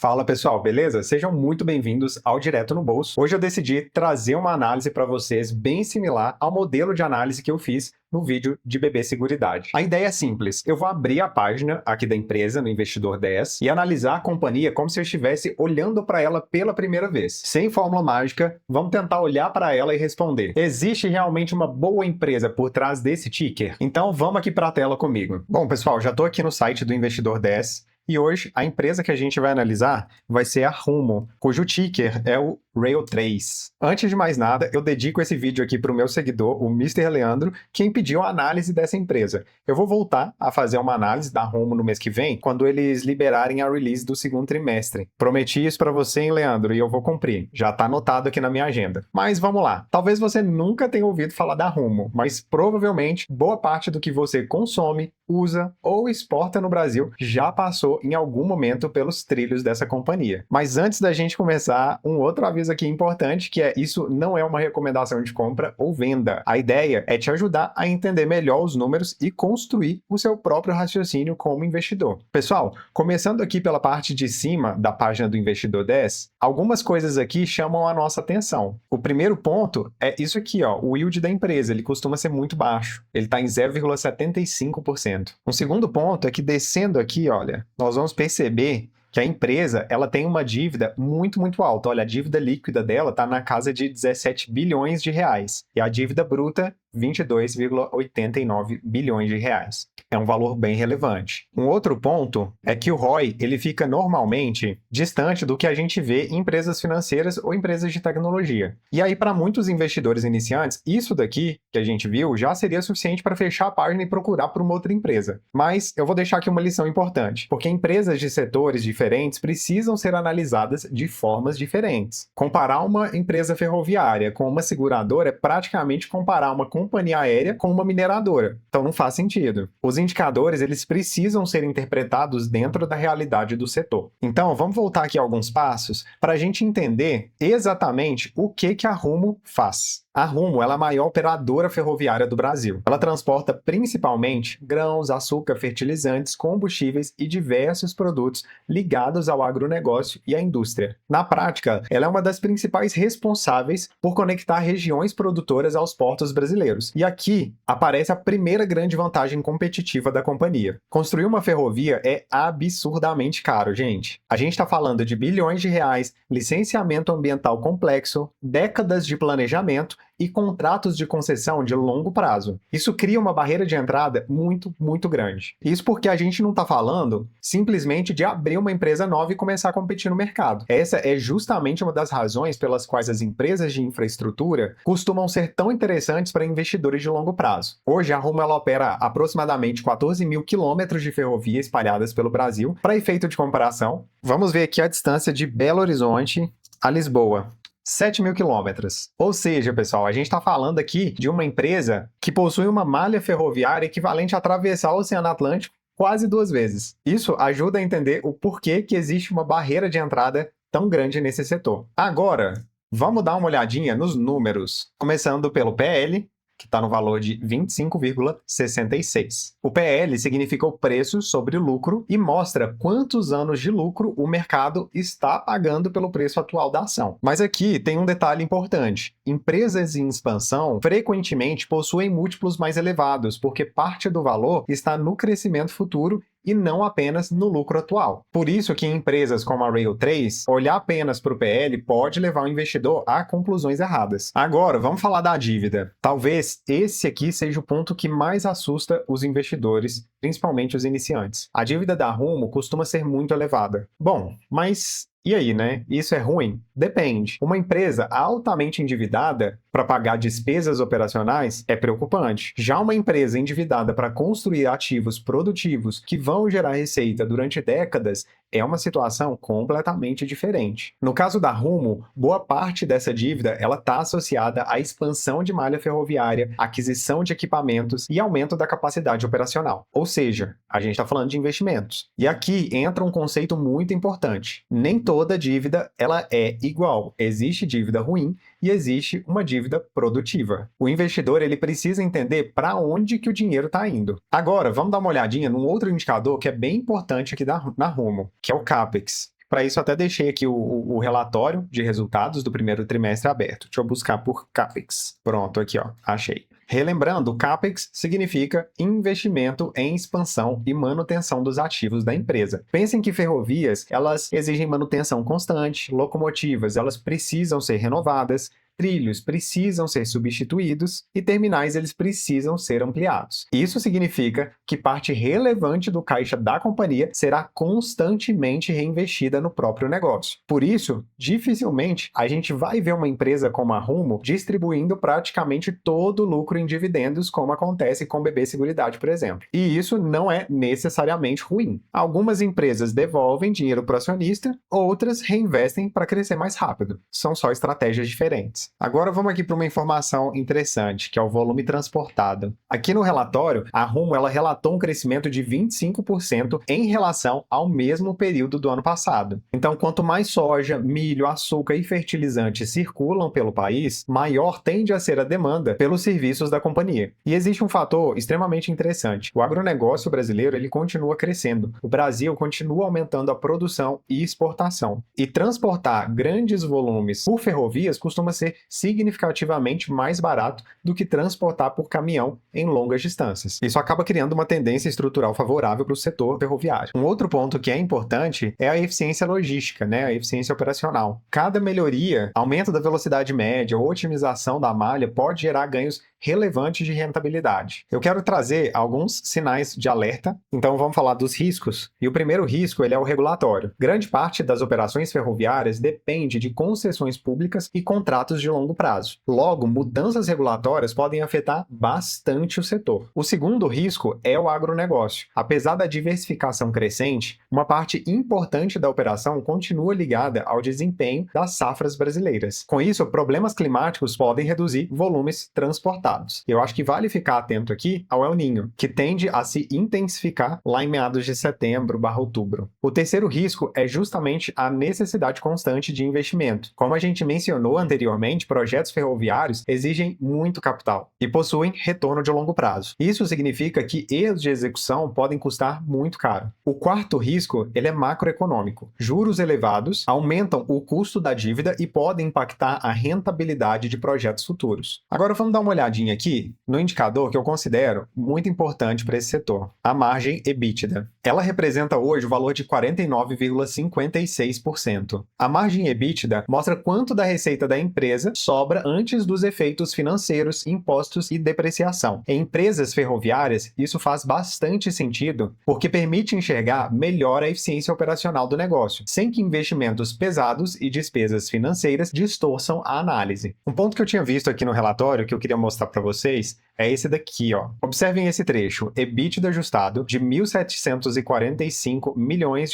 Fala pessoal, beleza? Sejam muito bem-vindos ao Direto no Bolso. Hoje eu decidi trazer uma análise para vocês bem similar ao modelo de análise que eu fiz no vídeo de BB Seguridade. A ideia é simples, eu vou abrir a página aqui da empresa no Investidor 10 e analisar a companhia como se eu estivesse olhando para ela pela primeira vez. Sem fórmula mágica, vamos tentar olhar para ela e responder: existe realmente uma boa empresa por trás desse ticker? Então vamos aqui para a tela comigo. Bom pessoal, já estou aqui no site do Investidor 10. E hoje, a empresa que a gente vai analisar vai ser a Rumo, cujo ticker é o Rail3. Antes de mais nada, eu dedico esse vídeo aqui para o meu seguidor, o Mr. Leandro, quem pediu a análise dessa empresa. Eu vou voltar a fazer uma análise da Rumo no mês que vem, quando eles liberarem a release do segundo trimestre. Prometi isso para você, hein, Leandro, e eu vou cumprir. Já está anotado aqui na minha agenda. Mas vamos lá. Talvez você nunca tenha ouvido falar da Rumo, mas provavelmente boa parte do que você consome, usa ou exporta no Brasil já passou em algum momento pelos trilhos dessa companhia. Mas antes da gente começar, um outro aviso aqui importante, que é: isso não é uma recomendação de compra ou venda. A ideia é te ajudar a entender melhor os números e construir o seu próprio raciocínio como investidor. Pessoal, começando aqui pela parte de cima da página do Investidor 10, algumas coisas aqui chamam a nossa atenção. O primeiro ponto é isso aqui, ó, o yield da empresa, ele costuma ser muito baixo. Ele está em 0,75%. Um segundo ponto é que, descendo aqui, olha, nós vamos perceber que a empresa ela tem uma dívida muito alta. Olha, a dívida líquida dela está na casa de 17 bilhões de reais. E a dívida bruta, 22,89 bilhões de reais. É um valor bem relevante. Um outro ponto é que o ROI ele fica normalmente distante do que a gente vê em empresas financeiras ou empresas de tecnologia. E aí, para muitos investidores iniciantes, isso daqui que a gente viu já seria suficiente para fechar a página e procurar por uma outra empresa. Mas eu vou deixar aqui uma lição importante, porque empresas de setores diferentes precisam ser analisadas de formas diferentes. Comparar uma empresa ferroviária com uma seguradora é praticamente comparar uma companhia aérea com uma mineradora. Então não faz sentido. Os indicadores eles precisam ser interpretados dentro da realidade do setor. Então vamos voltar aqui alguns passos para a gente entender exatamente o que a Rumo faz. A Rumo ela é a maior operadora ferroviária do Brasil. Ela transporta principalmente grãos, açúcar, fertilizantes, combustíveis e diversos produtos ligados ao agronegócio e à indústria. Na prática, ela é uma das principais responsáveis por conectar regiões produtoras aos portos brasileiros. E aqui aparece a primeira grande vantagem competitiva da companhia. Construir uma ferrovia é absurdamente caro, gente. A gente está falando de bilhões de reais, licenciamento ambiental complexo, décadas de planejamento e contratos de concessão de longo prazo. Isso cria uma barreira de entrada muito grande. Isso porque a gente não está falando simplesmente de abrir uma empresa nova e começar a competir no mercado. Essa é justamente uma das razões pelas quais as empresas de infraestrutura costumam ser tão interessantes para investidores de longo prazo. Hoje, a Rumo ela opera aproximadamente 14 mil quilômetros de ferrovia espalhadas pelo Brasil. Para efeito de comparação, vamos ver aqui a distância de Belo Horizonte a Lisboa. 7 mil quilômetros. Ou seja, pessoal, a gente está falando aqui de uma empresa que possui uma malha ferroviária equivalente a atravessar o Oceano Atlântico quase 2 vezes. Isso ajuda a entender o porquê que existe uma barreira de entrada tão grande nesse setor. Agora, vamos dar uma olhadinha nos números, começando pelo PL, que está no valor de 25,66. O PL significa o preço sobre lucro e mostra quantos anos de lucro o mercado está pagando pelo preço atual da ação. Mas aqui tem um detalhe importante. Empresas em expansão frequentemente possuem múltiplos mais elevados, porque parte do valor está no crescimento futuro e não apenas no lucro atual. Por isso que em empresas como a Rail3, olhar apenas para o PL pode levar o investidor a conclusões erradas. Agora, vamos falar da dívida. Talvez esse aqui seja o ponto que mais assusta os investidores, principalmente os iniciantes. A dívida da Rumo costuma ser muito elevada. Bom, mas e aí, né? Isso é ruim? Depende. Uma empresa altamente endividada para pagar despesas operacionais é preocupante. Já uma empresa endividada para construir ativos produtivos que vão gerar receita durante décadas é uma situação completamente diferente. No caso da Rumo, boa parte dessa dívida ela está associada à expansão de malha ferroviária, aquisição de equipamentos e aumento da capacidade operacional. Ou seja, a gente está falando de investimentos. E aqui entra um conceito muito importante. Nem toda dívida ela é igual. Existe dívida ruim e existe uma dívida produtiva. O investidor ele precisa entender para onde que o dinheiro está indo. Agora, vamos dar uma olhadinha num outro indicador que é bem importante aqui na Rumo, que é o CAPEX. Para isso, até deixei aqui o relatório de resultados do primeiro trimestre aberto. Deixa eu buscar por CAPEX. Pronto, aqui, ó, achei. Relembrando, CAPEX significa investimento em expansão e manutenção dos ativos da empresa. Pensem que ferrovias, elas exigem manutenção constante, locomotivas, elas precisam ser renovadas, trilhos precisam ser substituídos e terminais eles precisam ser ampliados. Isso significa que parte relevante do caixa da companhia será constantemente reinvestida no próprio negócio. Por isso, dificilmente a gente vai ver uma empresa como a Rumo distribuindo praticamente todo o lucro em dividendos, como acontece com o BB Seguridade, por exemplo. E isso não é necessariamente ruim. Algumas empresas devolvem dinheiro para o acionista, outras reinvestem para crescer mais rápido. São só estratégias diferentes. Agora vamos aqui para uma informação interessante, que é o volume transportado. Aqui no relatório, a Rumo ela relatou um crescimento de 25% em relação ao mesmo período do ano passado. Então, quanto mais soja, milho, açúcar e fertilizantes circulam pelo país, maior tende a ser a demanda pelos serviços da companhia. E existe um fator extremamente interessante. O agronegócio brasileiro ele continua crescendo. O Brasil continua aumentando a produção e exportação. E transportar grandes volumes por ferrovias costuma ser significativamente mais barato do que transportar por caminhão em longas distâncias. Isso acaba criando uma tendência estrutural favorável para o setor ferroviário. Um outro ponto que é importante é a eficiência logística, a eficiência operacional. Cada melhoria, aumento da velocidade média ou otimização da malha pode gerar ganhos relevantes de rentabilidade. Eu quero trazer alguns sinais de alerta, então vamos falar dos riscos. E o primeiro risco ele é o regulatório. Grande parte das operações ferroviárias depende de concessões públicas e contratos de longo prazo. Logo, mudanças regulatórias podem afetar bastante o setor. O segundo risco é o agronegócio. Apesar da diversificação crescente, uma parte importante da operação continua ligada ao desempenho das safras brasileiras. Com isso, problemas climáticos podem reduzir volumes transportados. Eu acho que vale ficar atento aqui ao El Niño, que tende a se intensificar lá em meados de setembro/outubro. O terceiro risco é justamente a necessidade constante de investimento. Como a gente mencionou anteriormente, projetos ferroviários exigem muito capital e possuem retorno de longo prazo. Isso significa que erros de execução podem custar muito caro. O quarto risco ele é macroeconômico. Juros elevados aumentam o custo da dívida e podem impactar a rentabilidade de projetos futuros. Agora vamos dar uma olhadinha aqui no indicador que eu considero muito importante para esse setor, a margem EBITDA. Ela representa hoje o valor de 49,56%. A margem EBITDA mostra quanto da receita da empresa sobra antes dos efeitos financeiros, impostos e depreciação. Em empresas ferroviárias, isso faz bastante sentido, porque permite enxergar melhor a eficiência operacional do negócio, sem que investimentos pesados e despesas financeiras distorçam a análise. Um ponto que eu tinha visto aqui no relatório, que eu queria mostrar para vocês, é esse daqui, ó. Observem esse trecho, EBITDA ajustado de R$ 1.745 milhões,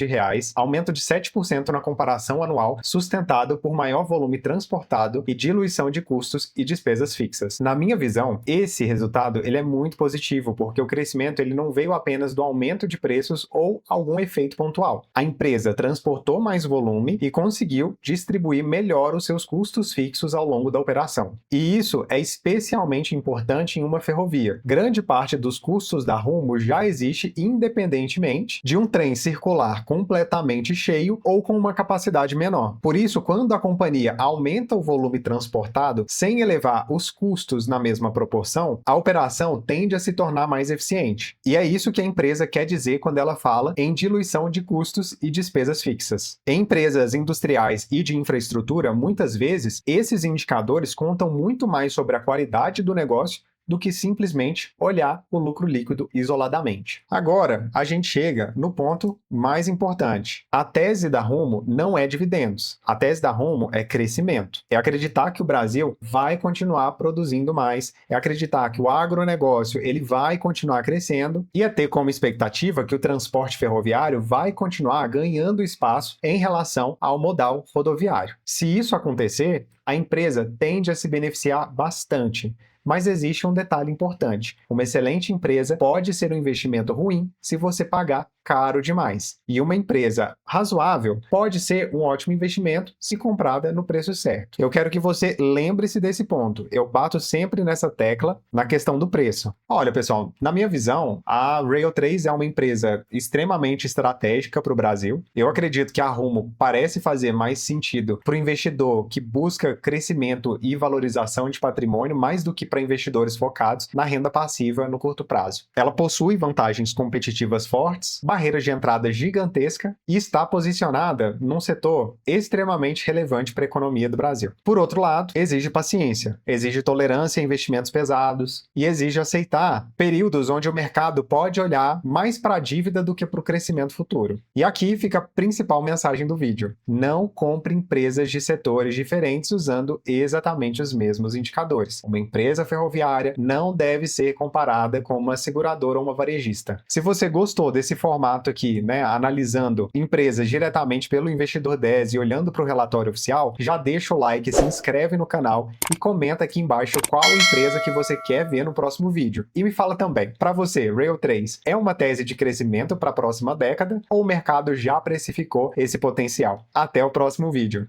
aumento de 7% na comparação anual, sustentado por maior volume transportado e diluição de custos e despesas fixas. Na minha visão, esse resultado ele é muito positivo, porque o crescimento ele não veio apenas do aumento de preços ou algum efeito pontual. A empresa transportou mais volume e conseguiu distribuir melhor os seus custos fixos ao longo da operação. E isso é especialmente importante em uma ferrovia. Grande parte dos custos da Rumo já existe independentemente de um trem circular completamente cheio ou com uma capacidade menor. Por isso, quando a companhia aumenta o volume transportado sem elevar os custos na mesma proporção, a operação tende a se tornar mais eficiente. E é isso que a empresa quer dizer quando ela fala em diluição de custos e despesas fixas. Em empresas industriais e de infraestrutura, muitas vezes, esses indicadores contam muito mais sobre a qualidade do negócio do que simplesmente olhar o lucro líquido isoladamente. Agora, a gente chega no ponto mais importante. A tese da Rumo não é dividendos. A tese da Rumo é crescimento. É acreditar que o Brasil vai continuar produzindo mais, é acreditar que o agronegócio ele vai continuar crescendo e é ter como expectativa que o transporte ferroviário vai continuar ganhando espaço em relação ao modal rodoviário. Se isso acontecer, a empresa tende a se beneficiar bastante. Mas existe um detalhe importante. Uma excelente empresa pode ser um investimento ruim se você pagar caro demais. E uma empresa razoável pode ser um ótimo investimento se comprada no preço certo. Eu quero que você lembre-se desse ponto. Eu bato sempre nessa tecla na questão do preço. Olha, pessoal, na minha visão, a Rail3 é uma empresa extremamente estratégica para o Brasil. Eu acredito que a Rumo parece fazer mais sentido para o investidor que busca crescimento e valorização de patrimônio mais do que para investidores focados na renda passiva no curto prazo. Ela possui vantagens competitivas fortes, barreiras de entrada gigantesca e está posicionada num setor extremamente relevante para a economia do Brasil. Por outro lado, exige paciência, exige tolerância a investimentos pesados e exige aceitar períodos onde o mercado pode olhar mais para a dívida do que para o crescimento futuro. E aqui fica a principal mensagem do vídeo: não compre empresas de setores diferentes usando exatamente os mesmos indicadores. Uma empresa ferroviária não deve ser comparada com uma seguradora ou uma varejista. Se você gostou desse formato aqui, analisando empresas diretamente pelo investidor 10 e olhando para o relatório oficial, já deixa o like, se inscreve no canal e comenta aqui embaixo qual empresa que você quer ver no próximo vídeo. E me fala também, para você, Rail3 é uma tese de crescimento para a próxima década ou o mercado já precificou esse potencial? Até o próximo vídeo.